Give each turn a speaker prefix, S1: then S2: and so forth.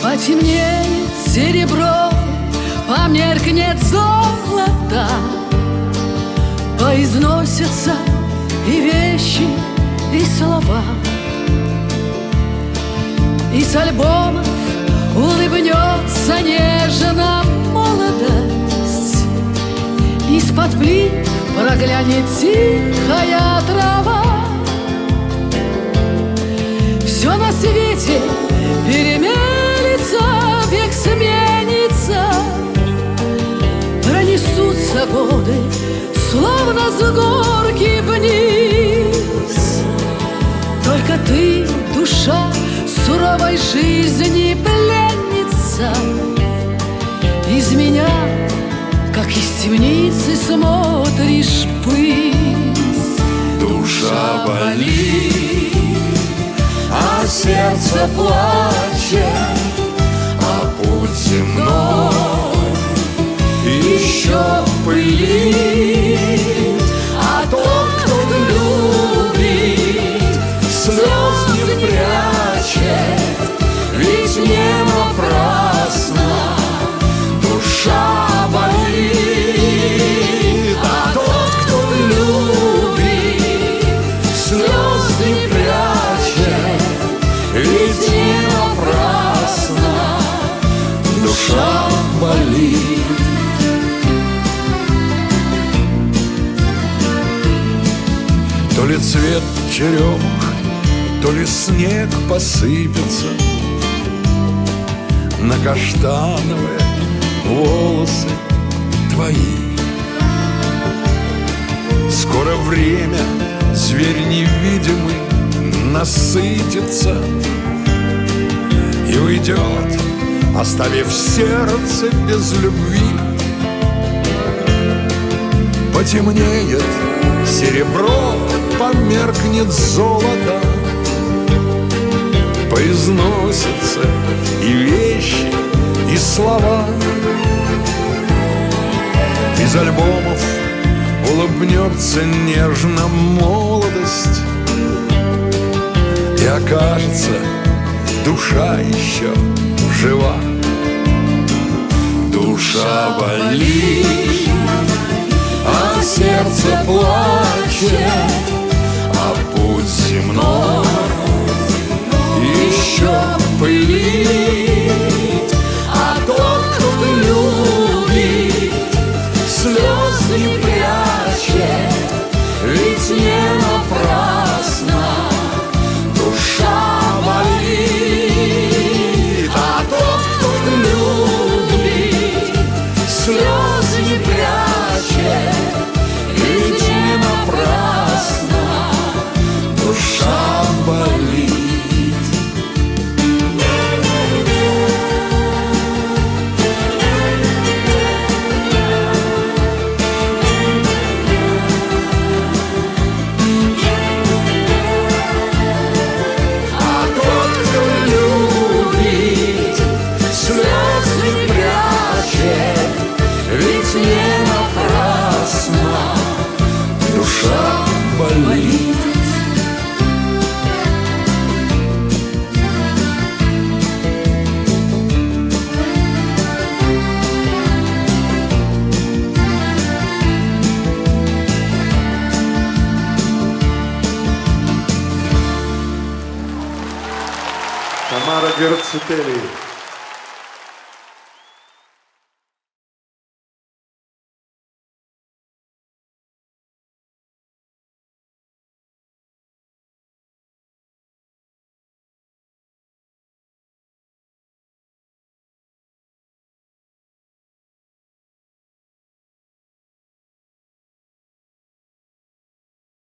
S1: Потемнеет серебро, померкнет золото, поизносятся и вещи, и слова. Из альбомов улыбнется нежно молодость, из-под плит проглянет тихая трава. Все на свете переменится, век сменится, пронесутся годы, словно с горки вниз. Только ты, душа суровой жизни, пленница, из меня, как из темницы, смотришь ввысь.
S2: Душа болит, а сердце плачет, а путь земной еще пылит. А тот, кто любит, слез не прячет, ведь не напрасно душа болит. А тот, кто любит, слез не прячет, ведь не напрасно душа болит. То ли цвет черемух, то ли снег посыпется на каштановые волосы твои. Скоро время, зверь невидимый, насытится и уйдет, оставив сердце без любви. Потемнеет серебро, померкнет золото, поизносятся и вещи, и слова. Из альбомов улыбнется нежно молодость, и окажется, душа еще жива. Душа болит, а сердце плачет, а путь земной еще пылит. А тот, кто любит, слез не прячет, ведь не напрасно душа болит. А тот, кто любит, слез не прячет, ведь не напрасно душа болит. Ведь не напрасно душа болит.
S3: Тамара Герцетели.